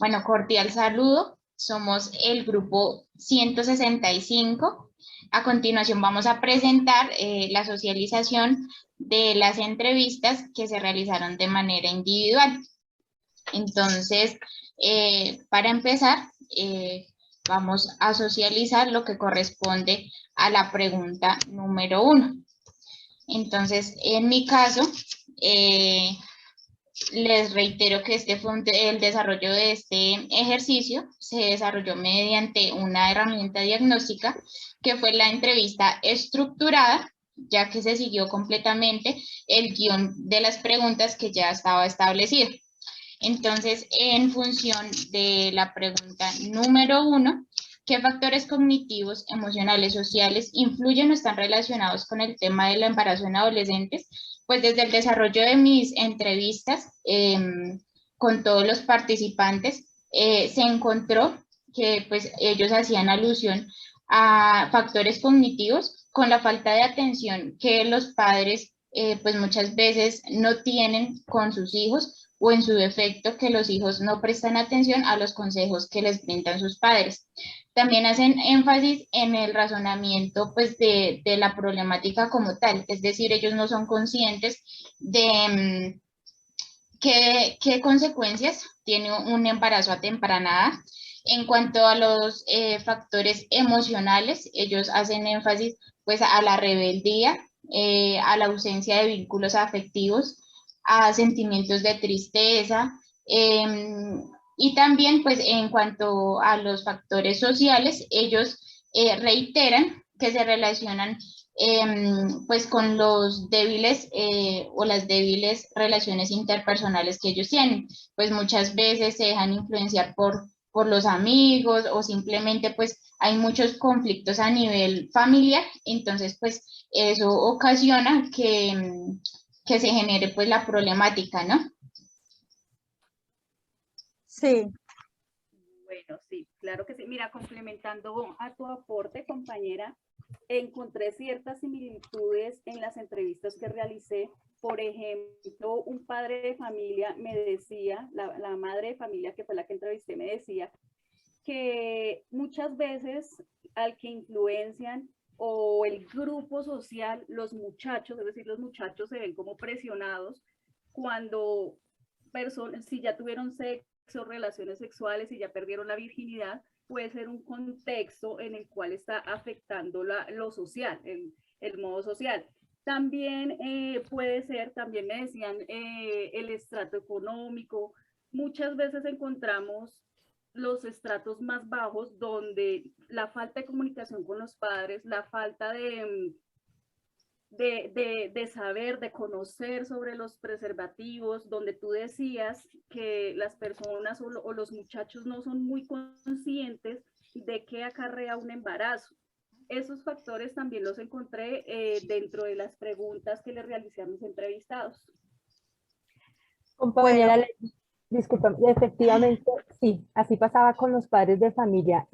Bueno, cordial saludo. Somos el grupo 165. A continuación vamos a presentar la socialización de las entrevistas que se realizaron de manera individual. Entonces, para empezar, vamos a socializar lo que corresponde a la pregunta número 1. Entonces, en mi caso, les reitero que el desarrollo de este ejercicio se desarrolló mediante una herramienta diagnóstica que fue la entrevista estructurada, ya que se siguió completamente el guión de las preguntas que ya estaba establecido. Entonces, en función de la pregunta número 1, ¿qué factores cognitivos, emocionales, sociales influyen o están relacionados con el tema del embarazo en adolescentes? Pues desde el desarrollo de mis entrevistas con todos los participantes, se encontró que pues ellos hacían alusión a factores cognitivos con la falta de atención que los padres pues muchas veces no tienen con sus hijos, o en su defecto que los hijos no prestan atención a los consejos que les brindan sus padres. También hacen énfasis en el razonamiento pues de la problemática como tal, es decir, ellos no son conscientes de qué consecuencias tiene un embarazo a temprana edad. En cuanto a los factores emocionales, ellos hacen énfasis pues a la rebeldía, a la ausencia de vínculos afectivos, a sentimientos de tristeza, y también pues en cuanto a los factores sociales, ellos reiteran que se relacionan pues con los débiles o las débiles relaciones interpersonales que ellos tienen, pues muchas veces se dejan influenciar por los amigos o simplemente pues hay muchos conflictos a nivel familiar, entonces pues eso ocasiona que se genere pues la problemática, ¿no? Sí. Bueno, sí, claro que sí. Mira, complementando a tu aporte, compañera, encontré ciertas similitudes en las entrevistas que realicé. Por ejemplo, un padre de familia me decía, la madre de familia que fue la que entrevisté me decía que muchas veces al que influencian o el grupo social, los muchachos, es decir, los muchachos se ven como presionados cuando personas, si ya tuvieron sexo, relaciones sexuales y ya perdieron la virginidad, puede ser un contexto en el cual está afectando lo social, el modo social. También puede ser, también me decían, el estrato económico. Muchas veces encontramos los estratos más bajos donde la falta de comunicación con los padres, la falta de saber, de conocer sobre los preservativos, donde tú decías que las personas o los muchachos no son muy conscientes de qué acarrea un embarazo. Esos factores también los encontré dentro de las preguntas que le realicé a mis entrevistados. Compañera, disculpa, efectivamente, sí, así pasaba con los padres de familia.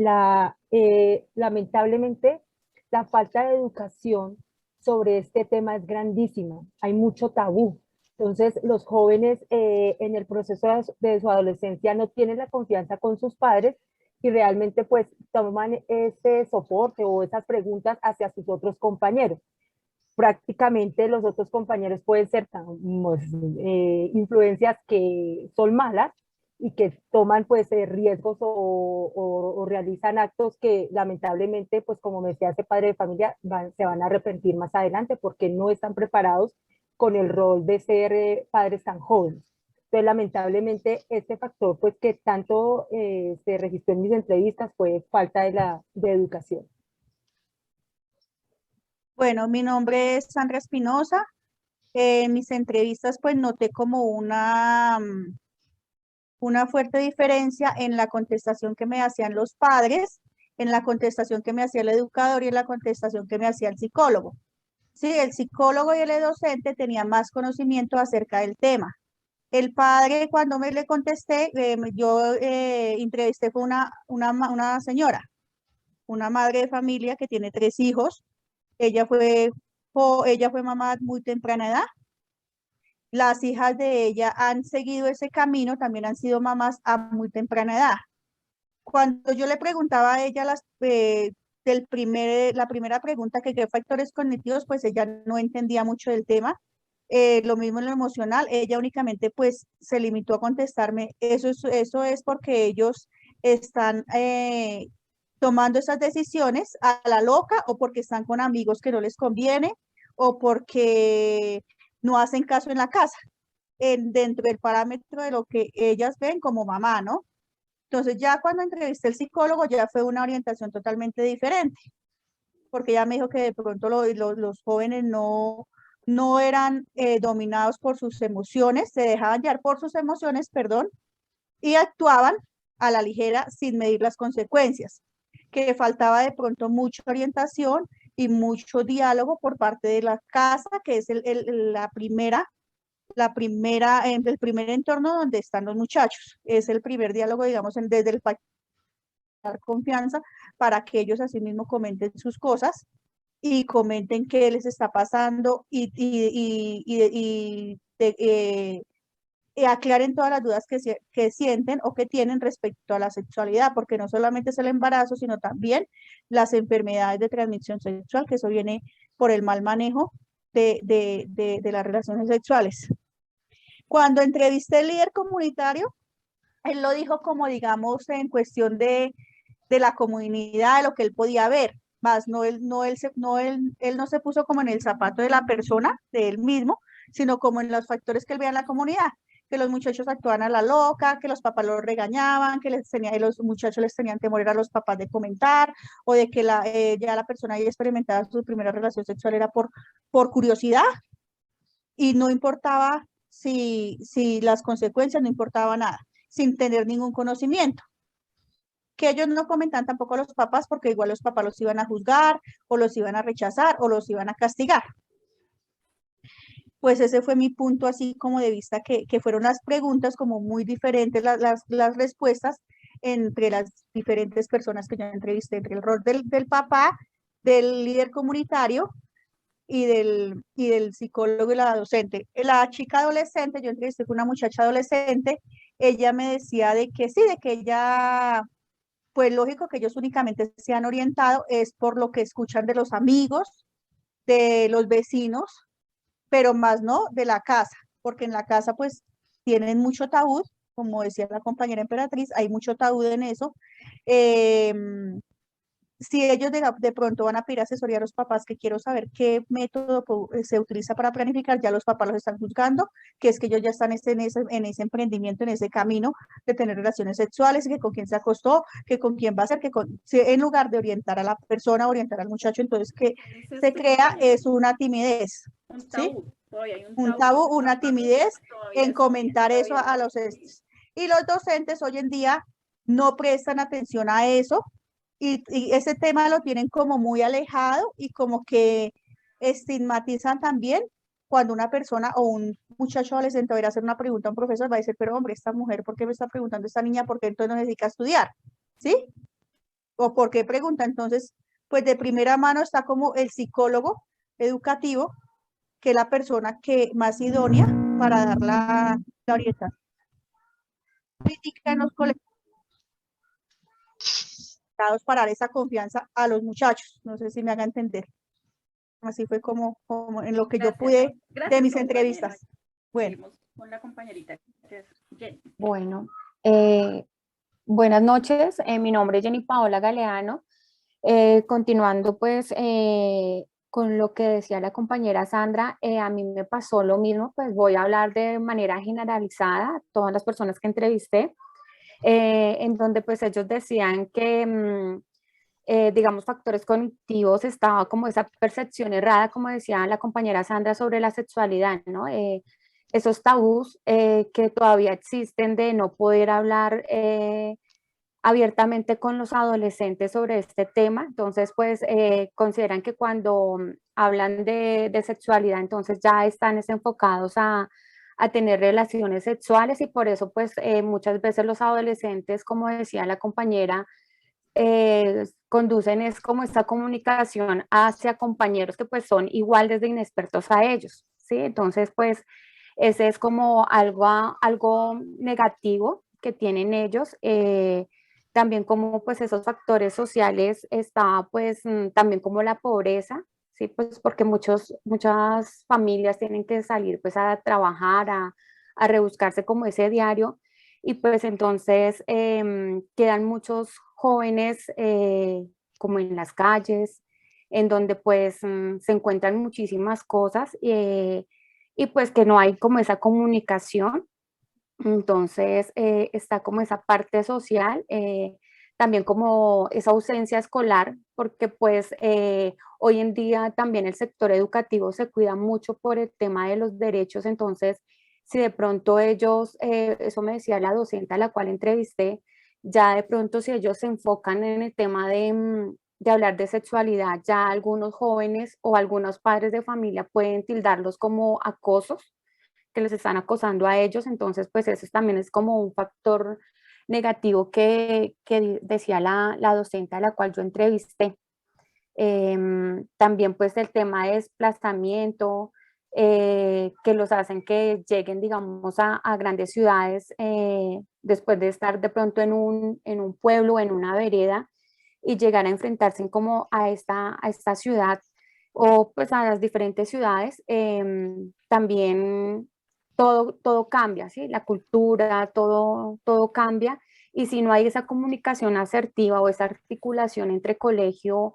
Lamentablemente, la falta de educación sobre este tema es grandísima. Hay mucho tabú. Entonces, los jóvenes en el proceso de su adolescencia no tienen la confianza con sus padres y realmente pues toman ese soporte o esas preguntas hacia sus otros compañeros. Prácticamente los otros compañeros pueden ser influencias que son malas y que toman pues riesgos o realizan actos que lamentablemente, pues como me decía ese padre de familia, se van a arrepentir más adelante porque no están preparados con el rol de ser padres tan jóvenes. Entonces, lamentablemente, este factor pues que tanto se registró en mis entrevistas fue falta de educación. Bueno, mi nombre es Sandra Espinosa. En mis entrevistas pues noté como una fuerte diferencia en la contestación que me hacían los padres, en la contestación que me hacía el educador y en la contestación que me hacía el psicólogo. Sí, el psicólogo y el docente tenían más conocimiento acerca del tema. El padre, cuando me le contesté, yo entrevisté con una señora, una madre de familia que tiene 3 hijos. Ella fue mamá muy temprana edad las hijas de ella han seguido ese camino, también han sido mamás a muy temprana edad. Cuando yo le preguntaba a ella la primera pregunta, que qué factores cognitivos, pues ella no entendía mucho del tema. Lo mismo en lo emocional, ella únicamente pues se limitó a contestarme, eso es porque ellos están tomando esas decisiones a la loca, o porque están con amigos que no les conviene, o porque no hacen caso en la casa, dentro del parámetro de lo que ellas ven como mamá, ¿no? Entonces ya cuando entrevisté al psicólogo ya fue una orientación totalmente diferente, porque ella me dijo que de pronto los jóvenes no eran dominados por sus emociones, se dejaban llevar por sus emociones, perdón, y actuaban a la ligera sin medir las consecuencias, que faltaba de pronto mucha orientación y mucho diálogo por parte de la casa, que es el primer entorno donde están los muchachos. Es el primer diálogo, digamos, desde el dar confianza para que ellos así mismo comenten sus cosas y comenten qué les está pasando y aclaren todas las dudas que sienten o que tienen respecto a la sexualidad, porque no solamente es el embarazo, sino también las enfermedades de transmisión sexual, que eso viene por el mal manejo de las relaciones sexuales. Cuando entrevisté al líder comunitario, él lo dijo como, digamos, en cuestión de la comunidad, de lo que él podía ver, más él no se puso como en el zapato de la persona, de él mismo, sino como en los factores que él veía en la comunidad, que los muchachos actuaban a la loca, que los papás los regañaban, que los muchachos les tenían temor a los papás de comentar, o de que ya la persona había experimentado su primera relación sexual era por curiosidad, y no importaba si las consecuencias, no importaba nada, sin tener ningún conocimiento. Que ellos no comentan tampoco a los papás, porque igual los papás los iban a juzgar, o los iban a rechazar, o los iban a castigar. Pues ese fue mi punto así como de vista, que fueron las preguntas como muy diferentes, las respuestas entre las diferentes personas que yo entrevisté, entre el rol del papá, del líder comunitario y del psicólogo y la docente. La chica adolescente, yo entrevisté con una muchacha adolescente, ella me decía de que sí, de que ella, pues lógico que ellos únicamente se han orientado es por lo que escuchan de los amigos, de los vecinos, pero más no de la casa, porque en la casa pues tienen mucho tabú, como decía la compañera Emperatriz, hay mucho tabú en eso. Si ellos de pronto van a pedir asesoría a los papás, que quiero saber qué método se utiliza para planificar, ya los papás los están juzgando, que es que ellos ya están en ese emprendimiento, en ese camino de tener relaciones sexuales, que con quién se acostó, que con quién va a ser, en lugar de orientar a la persona, orientar al muchacho, entonces que se crea es una timidez, un ¿sí? tabú, todavía hay Un tabú, una timidez en comentar eso todavía a los y los docentes hoy en día no prestan atención a eso, y ese tema lo tienen como muy alejado, y como que estigmatizan también cuando una persona o un muchacho adolescente va a ir a hacer una pregunta a un profesor, va a decir, pero hombre, esta mujer, ¿por qué me está preguntando esta niña? ¿Por qué entonces no necesita estudiar? ¿Sí? ¿O por qué pregunta? Entonces, pues de primera mano está como el psicólogo educativo, que es la persona que más idónea para dar la orientación crítica en los colegios, para dar esa confianza a los muchachos. No sé si me haga entender. Así fue como en lo que yo pude de mis entrevistas. Bueno. Seguimos con la compañerita, que es Jenny. Bueno, buenas noches. Mi nombre es Jenny Paola Galeano. Continuando pues con lo que decía la compañera Sandra, a mí me pasó lo mismo, pues voy a hablar de manera generalizada a todas las personas que entrevisté, en donde pues ellos decían que digamos, factores cognitivos, estaba como esa percepción errada, como decía la compañera Sandra, sobre la sexualidad, ¿no? Esos tabús que todavía existen de no poder hablar abiertamente con los adolescentes sobre este tema. Entonces, pues, consideran que cuando hablan de sexualidad, entonces ya están enfocados a tener relaciones sexuales, y por eso, pues, muchas veces los adolescentes, como decía la compañera, conducen es como esta comunicación hacia compañeros que pues son igual desde inexpertos a ellos, ¿sí? Entonces, pues, Ese es como algo negativo que tienen ellos. También como pues esos factores sociales está pues también como la pobreza, ¿sí? Pues porque muchas familias tienen que salir pues a trabajar, a rebuscarse como ese diario y pues entonces quedan muchos jóvenes como en las calles, en donde pues se encuentran muchísimas cosas y pues que no hay como esa comunicación. Entonces, está como esa parte social, también como esa ausencia escolar, porque pues hoy en día también el sector educativo se cuida mucho por el tema de los derechos, entonces si de pronto ellos, eso me decía la docente a la cual entrevisté, ya de pronto si ellos se enfocan en el tema de hablar de sexualidad, ya algunos jóvenes o algunos padres de familia pueden tildarlos como acosos que les están acosando a ellos, entonces pues eso también es como un factor negativo que decía la docente a la cual yo entrevisté. También pues el tema de desplazamiento, que los hacen que lleguen, digamos, a grandes ciudades después de estar de pronto en un pueblo, en una vereda, y llegar a enfrentarse como a esta ciudad o pues a las diferentes ciudades. También todo cambia, ¿sí? La cultura, todo cambia. Y si no hay esa comunicación asertiva o esa articulación entre colegio,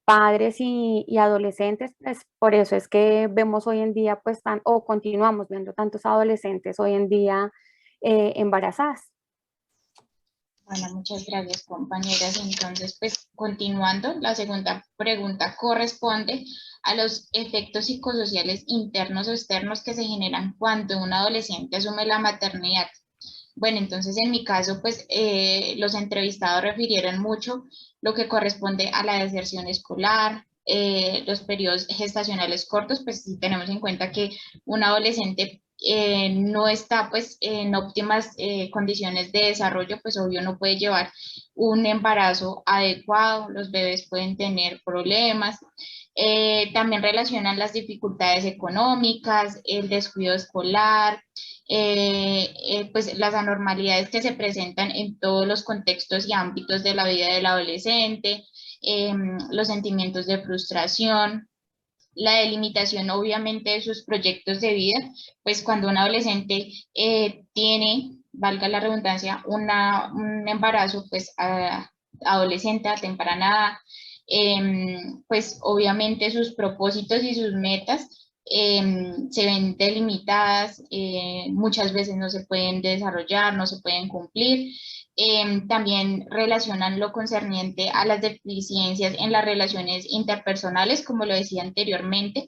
padres y adolescentes, pues por eso es que vemos hoy en día, pues, o continuamos viendo tantos adolescentes hoy en día embarazadas. Bueno, muchas gracias, compañeras. Entonces, pues continuando, la segunda pregunta corresponde a los efectos psicosociales internos o externos que se generan cuando un adolescente asume la maternidad. Bueno, entonces en mi caso, pues los entrevistados refirieron mucho lo que corresponde a la deserción escolar, los periodos gestacionales cortos, pues si tenemos en cuenta que un adolescente no está pues en óptimas condiciones de desarrollo, pues obvio no puede llevar un embarazo adecuado, los bebés pueden tener problemas. También relacionan las dificultades económicas, el descuido escolar, pues las anormalidades que se presentan en todos los contextos y ámbitos de la vida del adolescente, los sentimientos de frustración, la delimitación obviamente de sus proyectos de vida, pues cuando un adolescente tiene, valga la redundancia, un embarazo pues adolescente a temprana edad, pues obviamente sus propósitos y sus metas se ven delimitadas, muchas veces no se pueden desarrollar, no se pueden cumplir. También relacionan lo concerniente a las deficiencias en las relaciones interpersonales, como lo decía anteriormente,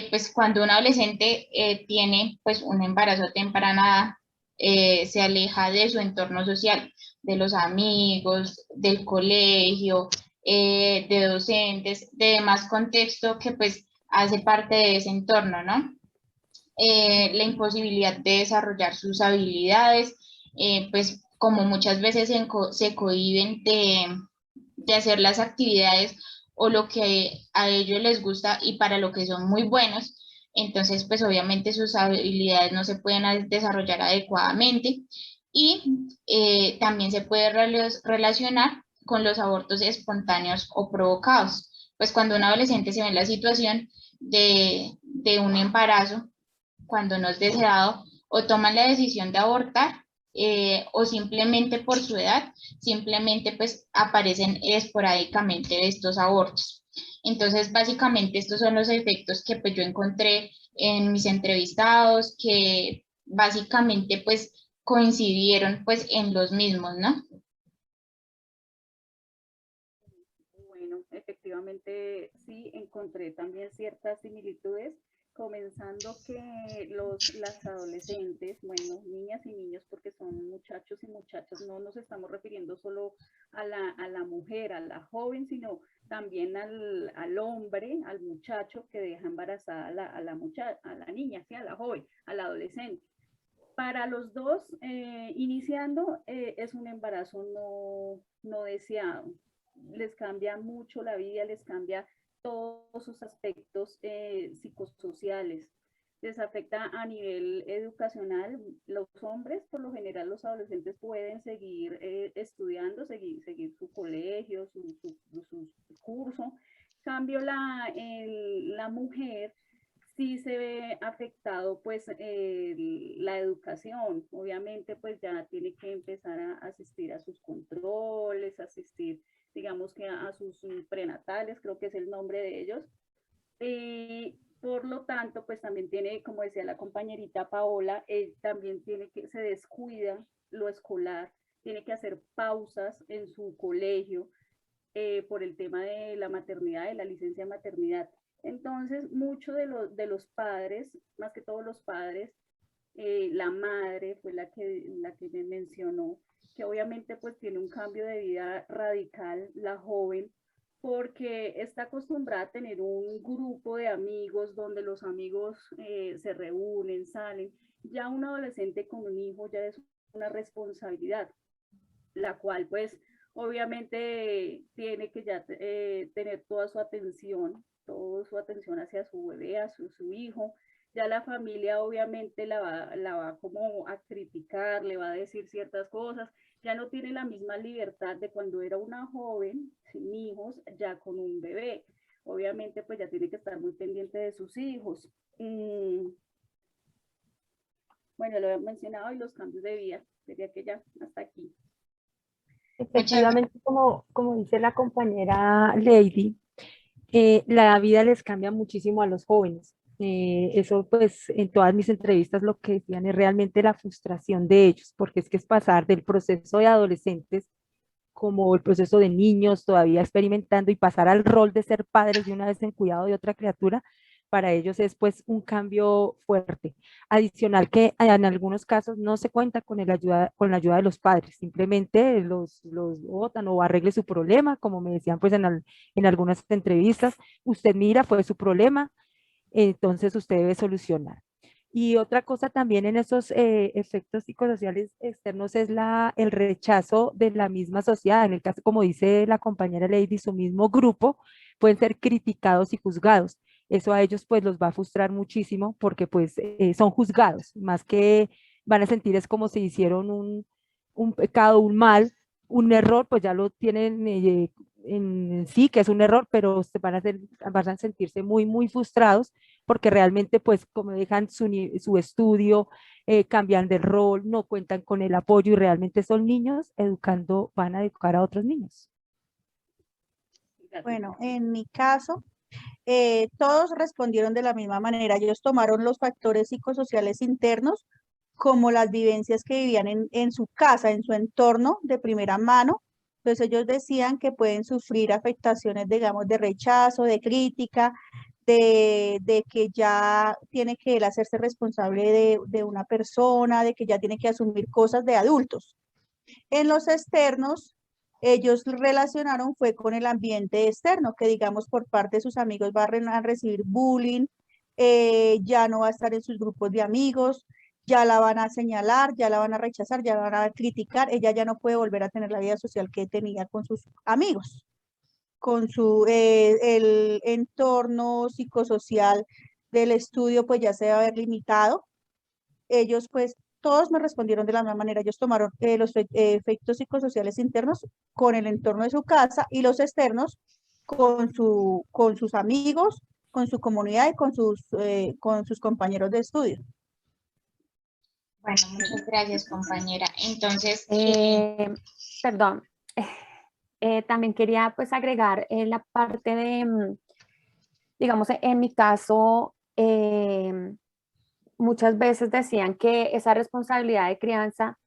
pues cuando un adolescente tiene pues un embarazo a temprana edad, se aleja de su entorno social, de los amigos, del colegio, de docentes, de demás contexto que pues hace parte de ese entorno, ¿no? La imposibilidad de desarrollar sus habilidades, pues como muchas veces se cohíben de hacer las actividades o lo que a ellos les gusta y para lo que son muy buenos, entonces pues obviamente sus habilidades no se pueden desarrollar adecuadamente y también se puede relacionar con los abortos espontáneos o provocados. Pues cuando un adolescente se ve en la situación de un embarazo, cuando no es deseado, o toman la decisión de abortar, o simplemente por su edad, simplemente pues aparecen esporádicamente estos abortos. Entonces, básicamente estos son los efectos que pues yo encontré en mis entrevistados, que básicamente pues coincidieron pues en los mismos, ¿no? Bueno, efectivamente sí encontré también ciertas similitudes, comenzando que las adolescentes, bueno, niñas y niños, porque son muchachos y muchachas, no nos estamos refiriendo solo a la mujer, a la joven, sino también al hombre, al muchacho que deja embarazada a la niña, ¿sí? A la joven, al adolescente. Para los dos, iniciando, es un embarazo no deseado. Les cambia mucho la vida, les cambia todos sus aspectos psicosociales. les afecta a nivel educacional. Los hombres, por lo general, los adolescentes pueden seguir estudiando, seguir su colegio, su curso. Cambio la mujer sí se ve afectado pues la educación. Obviamente pues ya tiene que empezar a asistir a sus controles, asistir digamos que a sus prenatales, creo que es el nombre de ellos. Por lo tanto, pues también tiene, como decía la compañerita Paola, también tiene que, se descuida lo escolar, tiene que hacer pausas en su colegio por el tema de la maternidad, de la licencia de maternidad. Entonces, muchos de los padres, más que todos los padres, la madre fue la que me mencionó, que obviamente pues tiene un cambio de vida radical, la joven, porque está acostumbrada a tener un grupo de amigos donde los amigos se reúnen, salen. Ya un adolescente con un hijo ya es una responsabilidad, la cual pues obviamente tiene que ya tener toda su atención hacia su bebé, a su hijo. Ya la familia obviamente la va como a criticar, le va a decir ciertas cosas, ya no tiene la misma libertad de cuando era una joven, sin hijos, ya con un bebé. Obviamente pues ya tiene que estar muy pendiente de sus hijos. Bueno, lo he mencionado y los cambios de vida, sería que ya hasta aquí. Efectivamente, como dice la compañera Lady, la vida les cambia muchísimo a los jóvenes. Eso pues en todas mis entrevistas lo que decían es realmente la frustración de ellos, porque es que es pasar del proceso de adolescentes como el proceso de niños todavía experimentando y pasar al rol de ser padres de una vez en cuidado de otra criatura, para ellos es pues un cambio fuerte. Adicional que en algunos casos no se cuenta con, con la ayuda de los padres, simplemente los botan o arregle su problema, como me decían pues en algunas entrevistas, usted mira, fue su problema, entonces usted debe solucionar. Y otra cosa también en esos efectos psicosociales externos es el rechazo de la misma sociedad. En el caso, como dice la compañera Lady, su mismo grupo pueden ser criticados y juzgados. Eso a ellos pues los va a frustrar muchísimo porque pues son juzgados, más que van a sentir es como si hicieron un pecado, un mal, un error, pues ya lo tienen en sí, que es un error, pero van a sentirse muy, muy frustrados porque realmente pues como dejan su estudio, cambian de rol, no cuentan con el apoyo y realmente son niños educando, van a educar a otros niños. Bueno, en mi caso, todos respondieron de la misma manera. Ellos tomaron los factores psicosociales internos como las vivencias que vivían en su casa, en su entorno de primera mano. Entonces ellos decían que pueden sufrir afectaciones, digamos, de rechazo, de crítica, de que ya tiene que él hacerse responsable de una persona, de que ya tiene que asumir cosas de adultos. En los externos, ellos relacionaron fue con el ambiente externo, que digamos por parte de sus amigos va a recibir bullying, ya no va a estar en sus grupos de amigos, ya la van a señalar, ya la van a rechazar, ya la van a criticar, ella ya no puede volver a tener la vida social que tenía con sus amigos, con el entorno psicosocial del estudio pues ya se va a ver limitado. Ellos pues todos me respondieron de la misma manera. Ellos tomaron los efectos psicosociales internos con el entorno de su casa y los externos con sus amigos, con su comunidad y con sus compañeros de estudio. Bueno, muchas gracias, compañera. Entonces, Perdón, también quería pues agregar la parte de, digamos, en mi caso, muchas veces decían que esa responsabilidad de crianza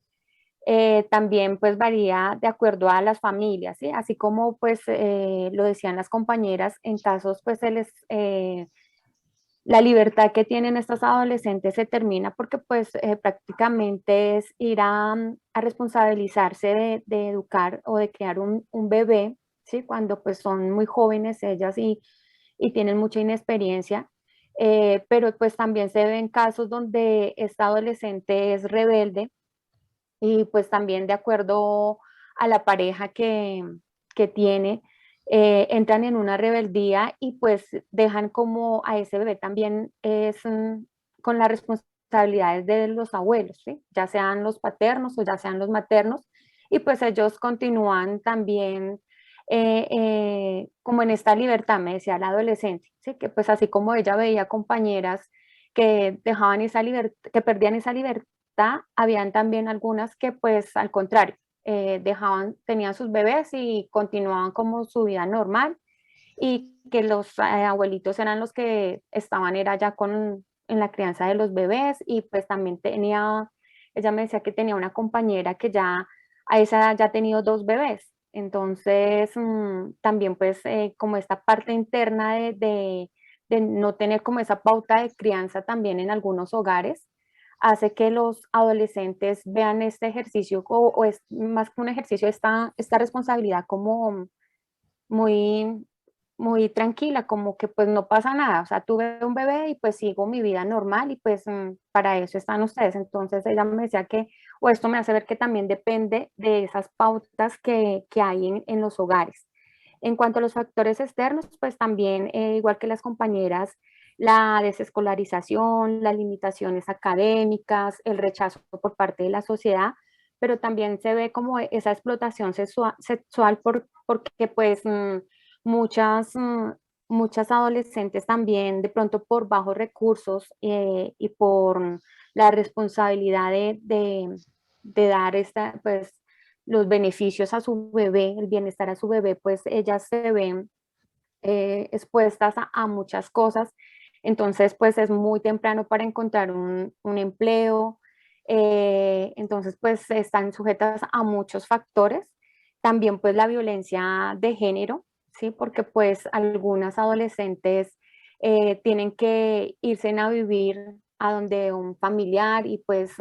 también pues varía de acuerdo a las familias, ¿sí? Así como pues lo decían las compañeras, en casos pues la libertad que tienen estos adolescentes se termina porque pues prácticamente es ir a responsabilizarse de educar o de crear un bebé, ¿sí? Cuando pues son muy jóvenes ellas y tienen mucha inexperiencia. Pero pues también se ven casos donde esta adolescente es rebelde y pues también de acuerdo a la pareja que tiene, entran en una rebeldía y pues dejan como a ese bebé también es con las responsabilidades de los abuelos, ¿sí? Ya sean los paternos o ya sean los maternos, y pues ellos continúan también como en esta libertad, me decía la adolescente, ¿sí? Que pues así como ella veía compañeras que dejaban esa libertad, que perdían esa libertad, habían también algunas que pues al contrario, tenían sus bebés y continuaban como su vida normal, y que los abuelitos eran los que estaban era ya en la crianza de los bebés, y pues también ella me decía que tenía una compañera que ya a esa edad ya ha tenido 2 bebés, entonces también pues como esta parte interna de no tener como esa pauta de crianza también en algunos hogares, hace que los adolescentes vean este ejercicio o es más que un ejercicio, esta responsabilidad como muy, muy tranquila, como que pues no pasa nada, o sea, tuve un bebé y pues sigo mi vida normal y pues para eso están ustedes. Entonces ella me decía que, o esto me hace ver que también depende de esas pautas que hay en los hogares. En cuanto a los factores externos, pues también, igual que las compañeras, la desescolarización, las limitaciones académicas, el rechazo por parte de la sociedad, pero también se ve como esa explotación sexual porque pues muchas adolescentes también de pronto por bajos recursos y por la responsabilidad de dar pues, los beneficios a su bebé, el bienestar a su bebé, pues ellas se ven expuestas a muchas cosas. Entonces, pues es muy temprano para encontrar un empleo. Entonces, pues están sujetas a muchos factores. También, pues la violencia de género, ¿sí? Porque pues algunas adolescentes tienen que irse a vivir a donde un familiar y pues,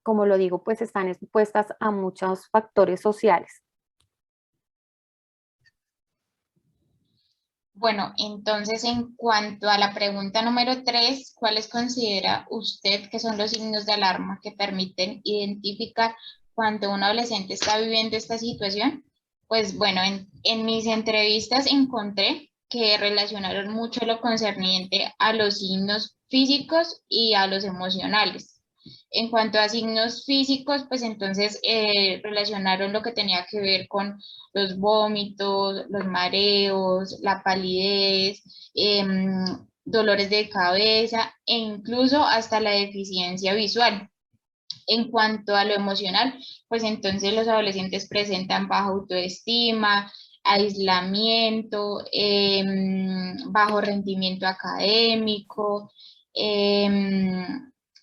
como lo digo, pues están expuestas a muchos factores sociales. Bueno, entonces en cuanto a la pregunta número 3, ¿cuáles considera usted que son los signos de alarma que permiten identificar cuando un adolescente está viviendo esta situación? Pues bueno, en mis entrevistas encontré que relacionaron mucho lo concerniente a los signos físicos y a los emocionales. En cuanto a signos físicos, pues entonces relacionaron lo que tenía que ver con los vómitos, los mareos, la palidez, dolores de cabeza e incluso hasta la deficiencia visual. En cuanto a lo emocional, pues entonces los adolescentes presentan baja autoestima, aislamiento, bajo rendimiento académico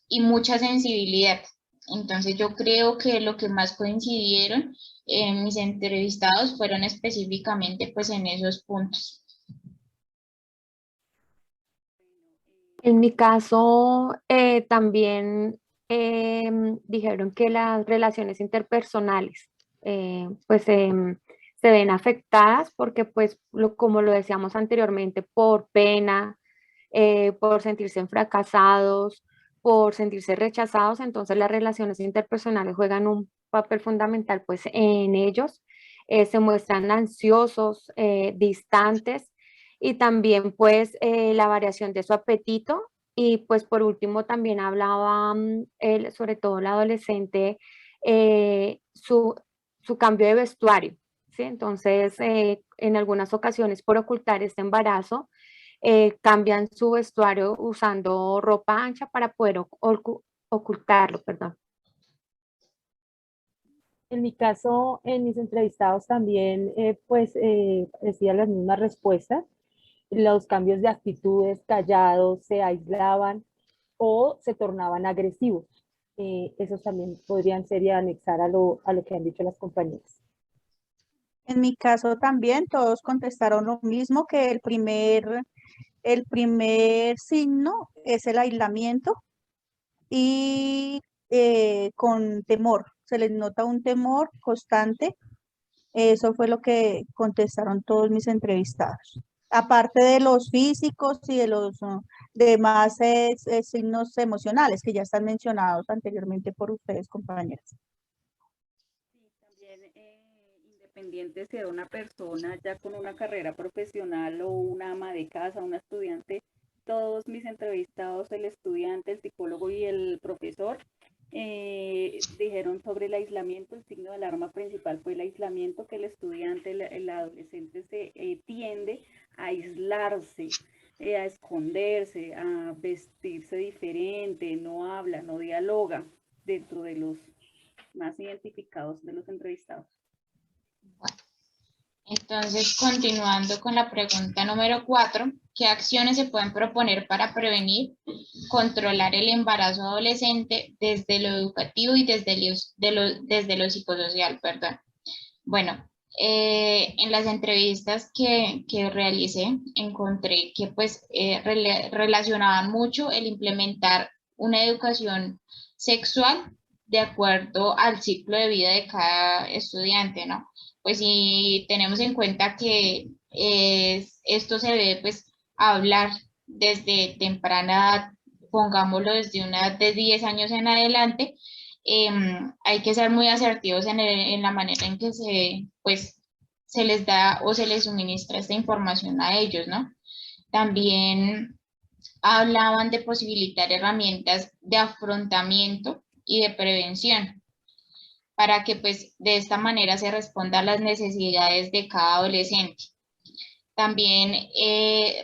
y mucha sensibilidad. Entonces yo creo que lo que más coincidieron en mis entrevistados fueron específicamente pues en esos puntos. En mi caso, también dijeron que las relaciones interpersonales pues se ven afectadas porque pues como lo decíamos anteriormente, por pena, por sentirse fracasados, por sentirse rechazados, entonces las relaciones interpersonales juegan un papel fundamental pues en ellos. Se muestran ansiosos, distantes, y también pues la variación de su apetito, y pues por último también hablaba sobre todo el adolescente, su cambio de vestuario, ¿sí? Entonces en algunas ocasiones por ocultar este embarazo, cambian su vestuario usando ropa ancha para poder ocultarlo, perdón. En mi caso, en mis entrevistados también, decían las mismas respuestas. Los cambios de actitudes, callados, se aislaban o se tornaban agresivos. Esos también podrían ser y anexar a lo que han dicho las compañeras. En mi caso también todos contestaron lo mismo, que el primer signo es el aislamiento y con temor, se les nota un temor constante. Eso fue lo que contestaron todos mis entrevistados. Aparte de los físicos y de los demás signos emocionales que ya están mencionados anteriormente por ustedes, compañeras. Sí, también independiente sea una persona ya con una carrera profesional o una ama de casa, una estudiante, todos mis entrevistados, el estudiante, el psicólogo y el profesor, dijeron sobre el aislamiento. El signo de alarma principal fue el aislamiento, que el estudiante, el adolescente se tiende a aislarse, a esconderse, a vestirse diferente, no habla, no dialoga, dentro de los más identificados de los entrevistados. Entonces, continuando con la pregunta número 4, ¿qué acciones se pueden proponer para prevenir, controlar el embarazo adolescente desde lo educativo y desde lo psicosocial? Perdón. Bueno, en las entrevistas que realicé, encontré que pues relacionaban mucho el implementar una educación sexual de acuerdo al ciclo de vida de cada estudiante, ¿no? Pues si tenemos en cuenta que esto se debe pues hablar desde temprana edad, pongámoslo desde una edad de 10 años en adelante, hay que ser muy asertivos en la manera en que se les da o se les suministra esta información a ellos, ¿no? También hablaban de posibilitar herramientas de afrontamiento y de prevención, para que pues de esta manera se responda a las necesidades de cada adolescente. También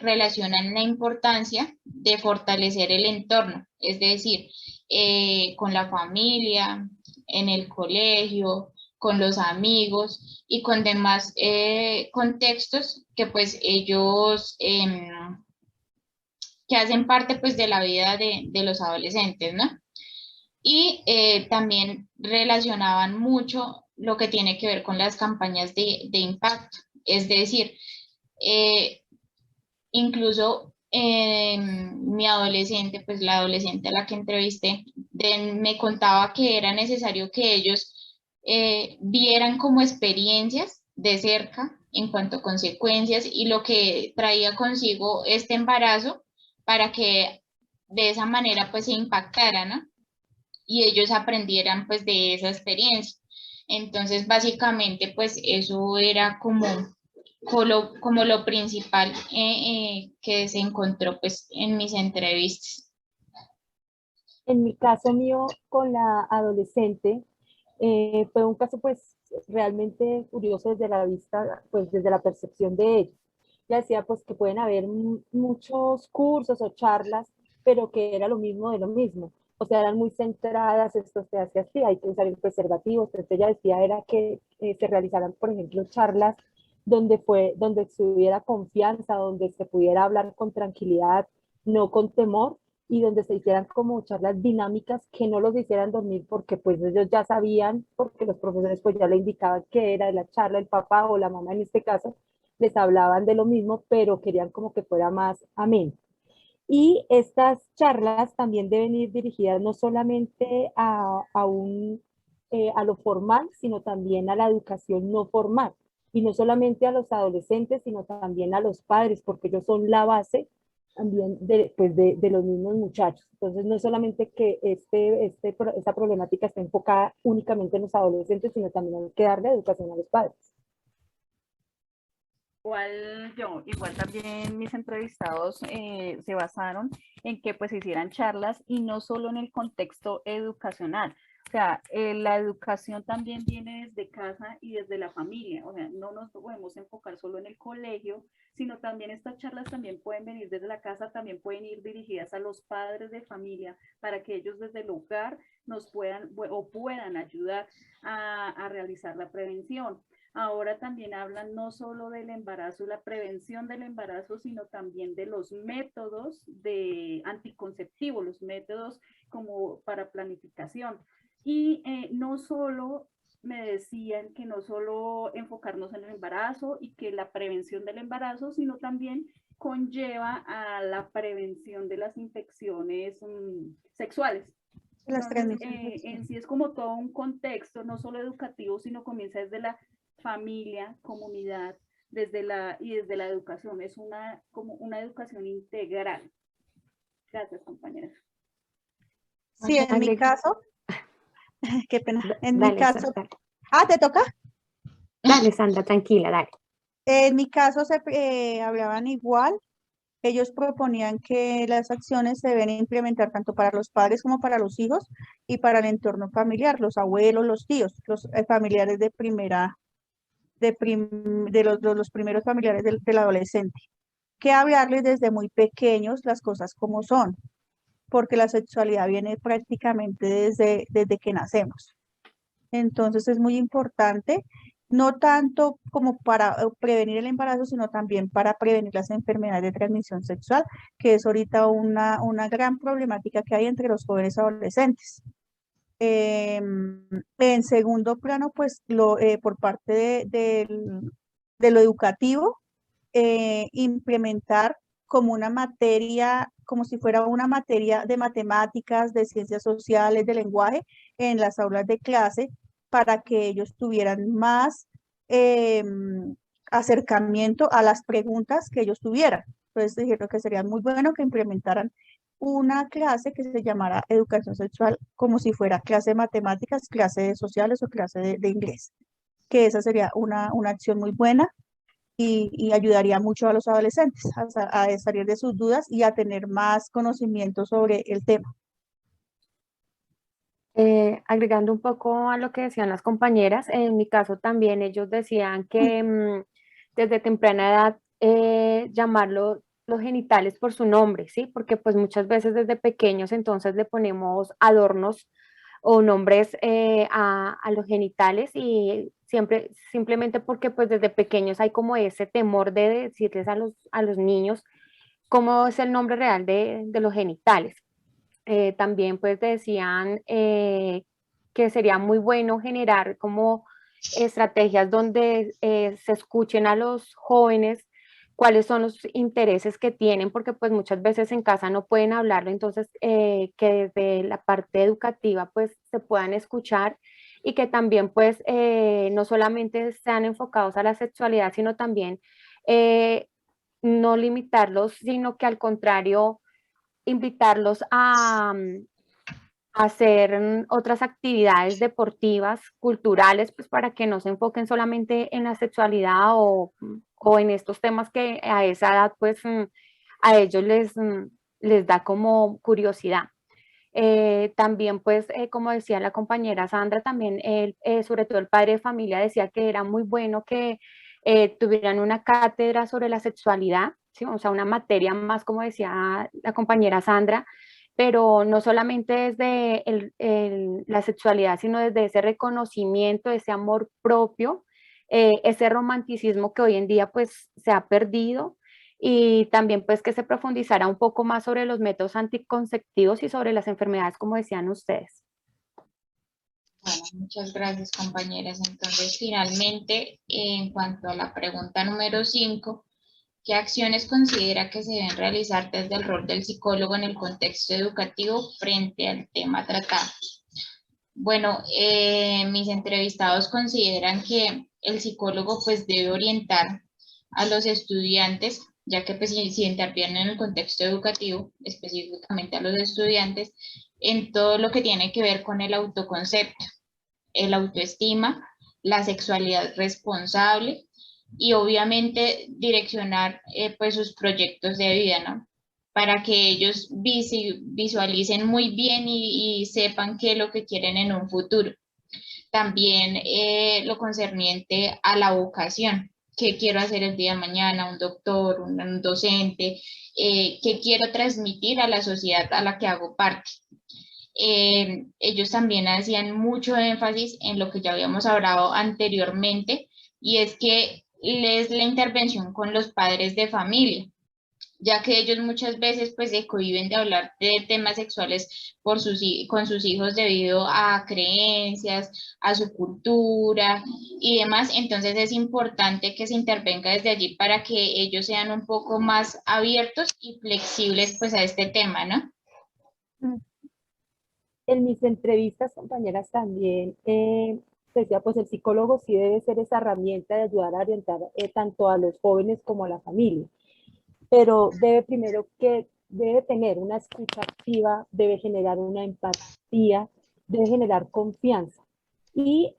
relacionan la importancia de fortalecer el entorno, es decir, con la familia, en el colegio, con los amigos y con demás contextos que pues ellos que hacen parte pues de la vida de los adolescentes, ¿no? Y también relacionaban mucho lo que tiene que ver con las campañas de impacto, es decir, incluso mi adolescente, pues la adolescente a la que entrevisté, me contaba que era necesario que ellos vieran como experiencias de cerca en cuanto a consecuencias y lo que traía consigo este embarazo para que de esa manera pues se impactara, ¿no? Y ellos aprendieran pues de esa experiencia. Entonces básicamente pues eso era como lo principal que se encontró pues en mis entrevistas. En mi caso mío con la adolescente, fue un caso pues realmente curioso desde la vista, pues desde la percepción de ella. Ya decía pues que pueden haber muchos cursos o charlas, pero que era lo mismo de lo mismo. O sea, eran muy centradas, esto se hace así, hay que usar el preservativo. Entonces ella decía era que se realizaran, por ejemplo, charlas donde se hubiera confianza, donde se pudiera hablar con tranquilidad, no con temor, y donde se hicieran como charlas dinámicas que no los hicieran dormir porque pues ellos ya sabían, porque los profesores pues ya le indicaban que era de la charla, el papá o la mamá en este caso, les hablaban de lo mismo, pero querían como que fuera más ameno. Y estas charlas también deben ir dirigidas no solamente a lo formal, sino también a la educación no formal. Y no solamente a los adolescentes, sino también a los padres, porque ellos son la base también de los mismos muchachos. Entonces, no es solamente que esta problemática esté enfocada únicamente en los adolescentes, sino también hay que darle educación a los padres. Igual también mis entrevistados se basaron en que pues hicieran charlas y no solo en el contexto educacional. O sea, la educación también viene desde casa y desde la familia. O sea, no nos podemos enfocar solo en el colegio, sino también estas charlas también pueden venir desde la casa, también pueden ir dirigidas a los padres de familia para que ellos desde el hogar nos puedan ayudar a realizar la prevención. Ahora también hablan no solo del embarazo, la prevención del embarazo, sino también de los métodos de anticonceptivos, los métodos como para planificación. Y no solo me decían que no solo enfocarnos en el embarazo y que la prevención del embarazo, sino también conlleva a la prevención de las infecciones sexuales. Entonces, en sí es como todo un contexto, no solo educativo, sino comienza desde la familia, comunidad, desde la educación. Es como una educación integral. Gracias, compañeras. Sí, en mi caso, qué pena, en mi Dale, caso, Sandra. ¿te toca? Dale, Sandra, tranquila, dale. En mi caso se hablaban igual ellos proponían que las acciones se deben implementar tanto para los padres como para los hijos y para el entorno familiar, los abuelos, los tíos, los familiares de primera, de los primeros familiares del adolescente. Que hablarles desde muy pequeños las cosas como son, porque la sexualidad viene prácticamente desde que nacemos. Entonces es muy importante, no tanto como para prevenir el embarazo, sino también para prevenir las enfermedades de transmisión sexual, que es ahorita una gran problemática que hay entre los jóvenes adolescentes. En segundo plano, pues por parte de lo educativo, implementar como una materia, como si fuera una materia de matemáticas, de ciencias sociales, de lenguaje, en las aulas de clase, para que ellos tuvieran más acercamiento a las preguntas que ellos tuvieran. Entonces dijeron que sería muy bueno que implementaran una clase que se llamara educación sexual como si fuera clase de matemáticas, clase de sociales o clase de inglés, que esa sería una acción muy buena y ayudaría mucho a los adolescentes a salir de sus dudas y a tener más conocimiento sobre el tema. Agregando un poco a lo que decían las compañeras, en mi caso también ellos decían que desde temprana edad llamarlo los genitales por su nombre, ¿sí? Porque pues muchas veces desde pequeños entonces le ponemos adornos o nombres a los genitales y siempre, simplemente porque pues desde pequeños hay como ese temor de decirles a los niños cómo es el nombre real de los genitales. También pues decían que sería muy bueno generar como estrategias donde se escuchen a los jóvenes cuáles son los intereses que tienen, porque pues muchas veces en casa no pueden hablarlo, entonces que desde la parte educativa pues se puedan escuchar y que también pues no solamente sean enfocados a la sexualidad, sino también no limitarlos, sino que al contrario invitarlos a hacer otras actividades deportivas, culturales, pues para que no se enfoquen solamente en la sexualidad o en estos temas que a esa edad pues a ellos les da como curiosidad. También pues como decía la compañera Sandra, también sobre todo el padre de familia decía que era muy bueno que tuvieran una cátedra sobre la sexualidad, ¿sí? O sea, una materia más como decía la compañera Sandra, pero no solamente desde la sexualidad, sino desde ese reconocimiento, ese amor propio, ese romanticismo que hoy en día pues se ha perdido y también pues que se profundizara un poco más sobre los métodos anticonceptivos y sobre las enfermedades, como decían ustedes. Bueno, muchas gracias, compañeras. Entonces, finalmente, en cuanto a la pregunta número 5, ¿qué acciones considera que se deben realizar desde el rol del psicólogo en el contexto educativo frente al tema tratado? Bueno, mis entrevistados consideran que el psicólogo pues debe orientar a los estudiantes, ya que pues, si intervienen en el contexto educativo, específicamente a los estudiantes, en todo lo que tiene que ver con el autoconcepto, el autoestima, la sexualidad responsable y obviamente direccionar pues sus proyectos de vida, ¿no? Para que ellos visualicen muy bien y sepan qué es lo que quieren en un futuro. También lo concerniente a la vocación, qué quiero hacer el día de mañana, un doctor, un docente, qué quiero transmitir a la sociedad a la que hago parte. Ellos también hacían mucho énfasis en lo que ya habíamos hablado anteriormente, y es que es la intervención con los padres de familia, ya que ellos muchas veces pues se cohíben de hablar de temas sexuales con sus hijos debido a creencias, a su cultura y demás. Entonces es importante que se intervenga desde allí para que ellos sean un poco más abiertos y flexibles pues a este tema, ¿no? En mis entrevistas, compañeras, también decía, pues el psicólogo sí debe ser esa herramienta de ayudar a orientar tanto a los jóvenes como a la familia, pero debe primero que debe tener una escucha activa, debe generar una empatía, debe generar confianza. Y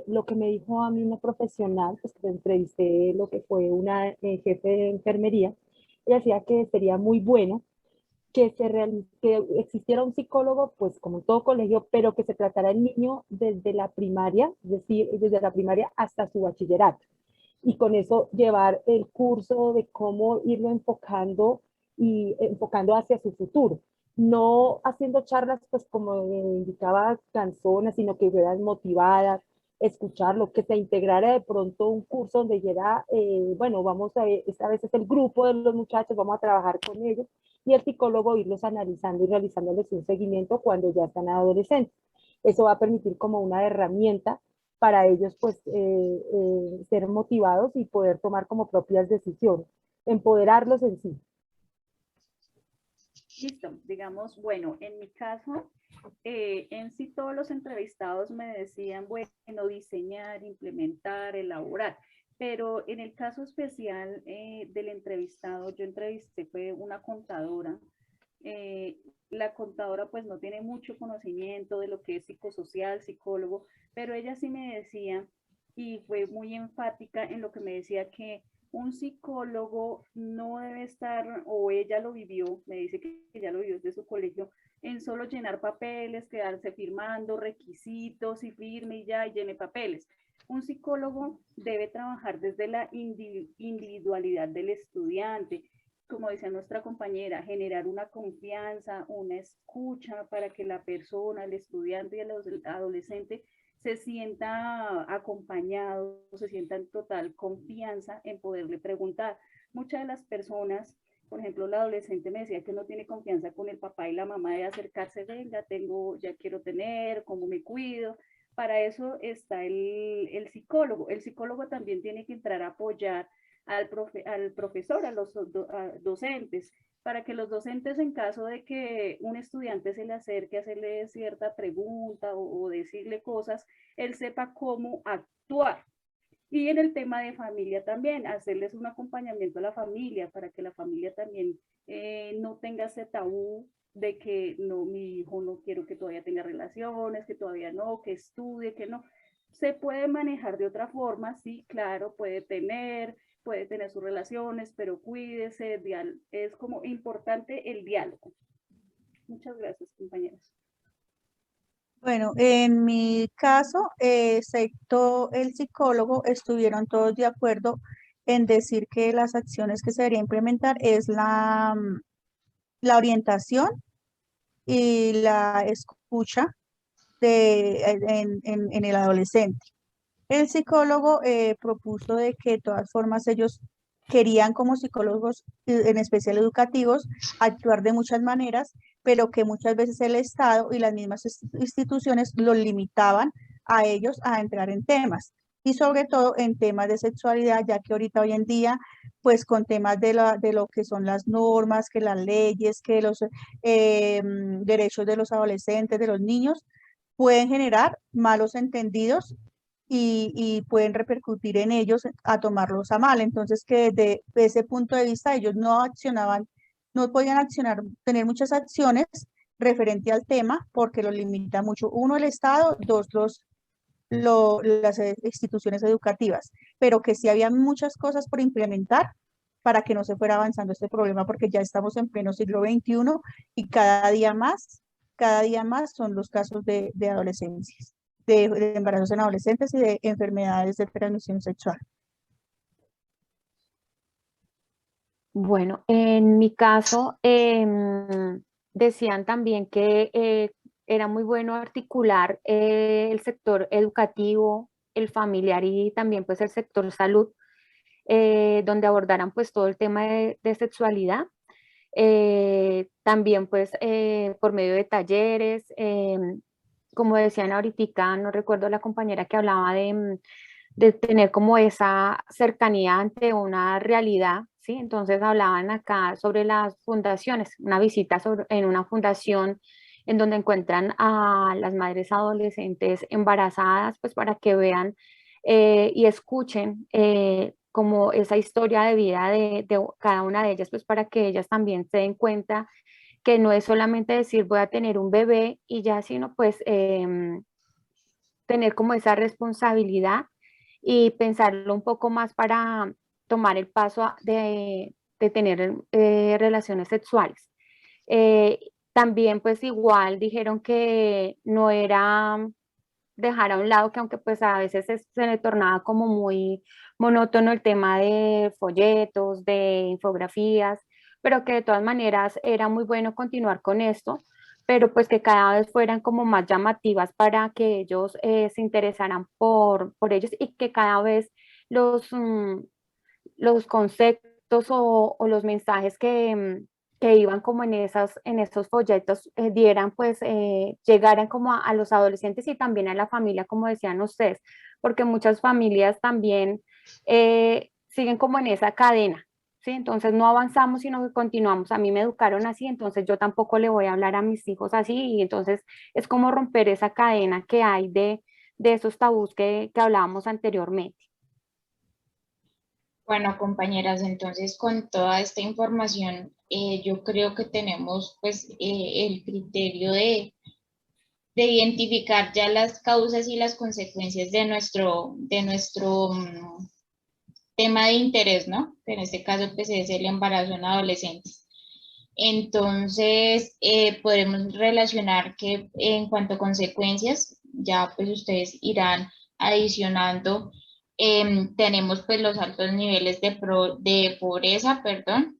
lo que me dijo a mí una profesional, pues que entrevisté lo que fue una jefe de enfermería, ella decía que sería muy bueno que existiera un psicólogo, pues como en todo colegio, pero que se tratara el niño desde la primaria, es decir, desde la primaria hasta su bachillerato. Y con eso llevar el curso de cómo irlo enfocando y enfocando hacia su futuro. No haciendo charlas, pues como indicaba, canzonas, sino que fueran motivadas, escucharlo, que se integrara de pronto un curso donde llega, bueno, vamos a ver, esta vez es el grupo de los muchachos, vamos a trabajar con ellos, y el psicólogo irlos analizando y realizándoles un seguimiento cuando ya están adolescentes. Eso va a permitir como una herramienta para ellos pues ser motivados y poder tomar como propias decisiones, empoderarlos en sí. Listo, digamos, bueno, en mi caso, en sí todos los entrevistados me decían, bueno, diseñar, implementar, elaborar, pero en el caso especial del entrevistado, yo entrevisté, fue una contadora. La contadora pues no tiene mucho conocimiento de lo que es psicosocial, psicólogo, pero ella sí me decía, y fue muy enfática en lo que me decía, que un psicólogo no debe estar, o ella lo vivió, me dice que ella lo vivió desde su colegio, en solo llenar papeles, quedarse firmando requisitos y firme y ya, y llene papeles. Un psicólogo debe trabajar desde la individualidad del estudiante, como decía nuestra compañera, generar una confianza, una escucha para que la persona, el estudiante y el adolescente se sienta acompañado, se sienta en total confianza en poderle preguntar. Muchas de las personas, por ejemplo, la adolescente me decía que no tiene confianza con el papá y la mamá de acercarse, venga, tengo, ya quiero tener, cómo me cuido. Para eso está el psicólogo. El psicólogo también tiene que entrar a apoyar al profesor, a los docentes, para que los docentes, en caso de que un estudiante se le acerque a hacerle cierta pregunta o decirle cosas, él sepa cómo actuar. Y en el tema de familia también, hacerles un acompañamiento a la familia para que la familia también no tenga ese tabú de que no, mi hijo no quiero que todavía tenga relaciones, que todavía no, que estudie, que no. Se puede manejar de otra forma, sí, claro, puede tener sus relaciones, pero cuídese, es como importante el diálogo. Muchas gracias, compañeros. Bueno, en mi caso, excepto el psicólogo, estuvieron todos de acuerdo en decir que las acciones que se debería implementar es la orientación y la escucha en el adolescente. El psicólogo propuso de que de todas formas ellos querían como psicólogos, en especial educativos, actuar de muchas maneras, pero que muchas veces el Estado y las mismas instituciones los limitaban a ellos a entrar en temas. Y sobre todo en temas de sexualidad, ya que ahorita hoy en día, pues con temas de lo que son las normas, que las leyes, que los derechos de los adolescentes, de los niños, pueden generar malos entendidos y pueden repercutir en ellos a tomarlos a mal. Entonces, que desde ese punto de vista ellos no accionaban, no podían accionar, tener muchas acciones referente al tema porque los limita mucho. Uno, el Estado, dos, las instituciones educativas, pero que sí había muchas cosas por implementar para que no se fuera avanzando este problema, porque ya estamos en pleno siglo XXI y cada día más son los casos de adolescencias, de embarazos en adolescentes y de enfermedades de transmisión sexual. Bueno, en mi caso, decían también que era muy bueno articular el sector educativo, el familiar y también pues el sector salud, donde abordaran pues todo el tema de sexualidad. También pues por medio de talleres, como decían ahorita, no recuerdo la compañera que hablaba de tener como esa cercanía ante una realidad, ¿sí? Entonces hablaban acá sobre las fundaciones, una visita en una fundación en donde encuentran a las madres adolescentes embarazadas, pues para que vean y escuchen como esa historia de vida de cada una de ellas, pues para que ellas también se den cuenta que no es solamente decir voy a tener un bebé y ya, sino pues tener como esa responsabilidad y pensarlo un poco más para tomar el paso de de tener relaciones sexuales. También pues igual dijeron que no era dejar a un lado, que aunque pues a veces se le tornaba como muy monótono el tema de folletos, de infografías, pero que de todas maneras era muy bueno continuar con esto, pero pues que cada vez fueran como más llamativas para que ellos se interesaran por ellos y que cada vez los conceptos o los mensajes que iban como en esos folletos dieran, pues llegaran como a los adolescentes y también a la familia, como decían ustedes, porque muchas familias también siguen como en esa cadena, ¿sí? Entonces no avanzamos, sino que continuamos. A mí me educaron así, entonces yo tampoco le voy a hablar a mis hijos así, y entonces es como romper esa cadena que hay de esos tabús que hablábamos anteriormente. Bueno, compañeras, entonces con toda esta información, yo creo que tenemos pues el criterio de identificar ya las causas y las consecuencias de nuestro tema de interés, ¿no? Que en este caso pues es el embarazo en adolescentes. Entonces, podemos relacionar que en cuanto a consecuencias, ya pues ustedes irán adicionando, tenemos pues los altos niveles de pobreza, perdón.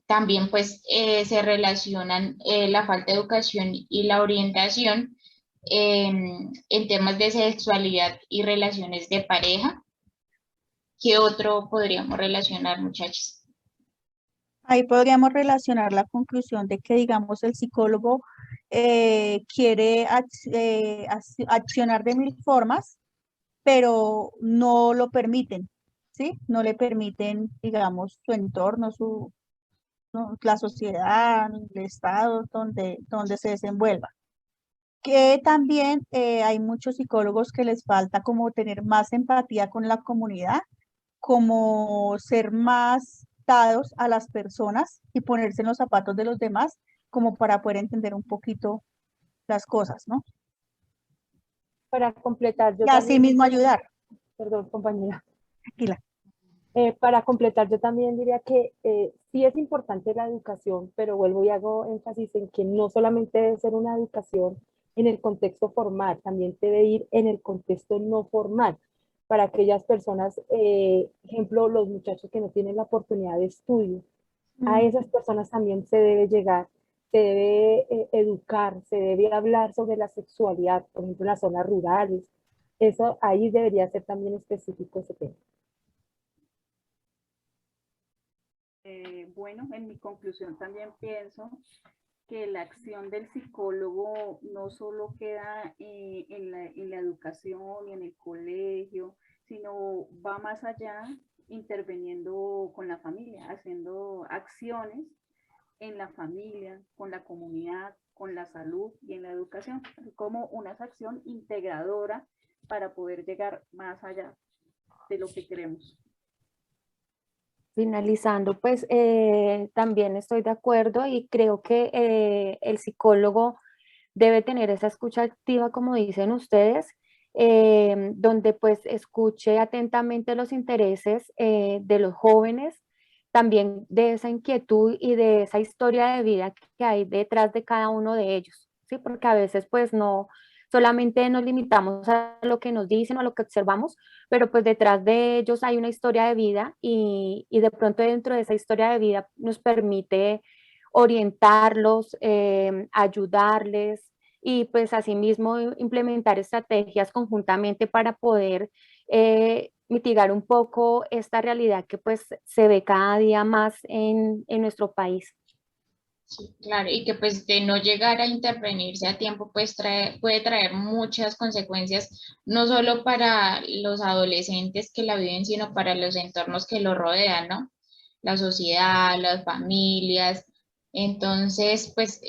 También pues se relacionan la falta de educación y la orientación en temas de sexualidad y relaciones de pareja. ¿Qué otro podríamos relacionar, muchachos? Ahí podríamos relacionar la conclusión de que, digamos, el psicólogo quiere accionar de mil formas, pero no lo permiten, ¿sí? No le permiten, digamos, su entorno, la sociedad, el estado donde se desenvuelva. Que también hay muchos psicólogos que les falta como tener más empatía con la comunidad, como ser más dados a las personas y ponerse en los zapatos de los demás, como para poder entender un poquito las cosas, ¿no? Para completar, yo Y así también, mismo ayudar. perdón, compañera. Tranquila. Para completar, yo también diría que sí es importante la educación, pero vuelvo y hago énfasis en que no solamente debe ser una educación en el contexto formal, también debe ir en el contexto no formal, para aquellas personas, ejemplo, los muchachos que no tienen la oportunidad de estudio, a esas personas también se debe llegar, se debe educar, se debe hablar sobre la sexualidad, por ejemplo, en las zonas rurales. Eso ahí debería ser también específico ese tema. Bueno, en mi conclusión también pienso que la acción del psicólogo no solo queda en la educación y en el colegio, sino va más allá, interviniendo con la familia, haciendo acciones en la familia, con la comunidad, con la salud y en la educación, como una acción integradora para poder llegar más allá de lo que queremos. Finalizando, pues también estoy de acuerdo y creo que el psicólogo debe tener esa escucha activa, como dicen ustedes, donde pues escuche atentamente los intereses de los jóvenes, también de esa inquietud y de esa historia de vida que hay detrás de cada uno de ellos, ¿sí? Porque a veces pues no solamente nos limitamos a lo que nos dicen o a lo que observamos, pero pues detrás de ellos hay una historia de vida y de pronto dentro de esa historia de vida nos permite orientarlos, ayudarles y pues asimismo implementar estrategias conjuntamente para poder mitigar un poco esta realidad que pues se ve cada día más en nuestro país. Sí, claro, y que pues de no llegar a intervenirse a tiempo pues puede traer muchas consecuencias, no solo para los adolescentes que la viven, sino para los entornos que lo rodean, ¿no? La sociedad, las familias. Entonces, pues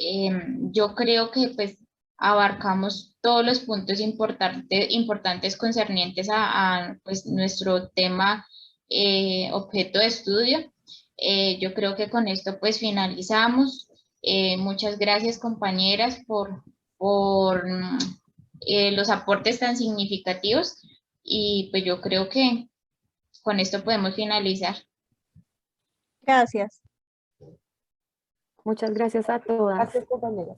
yo creo que pues abarcamos todos los puntos importantes concernientes a, pues, nuestro tema objeto de estudio. Yo creo que con esto pues finalizamos. Muchas gracias, compañeras, por los aportes tan significativos y pues yo creo que con esto podemos finalizar. Gracias. Muchas gracias a todas. Gracias, compañeras.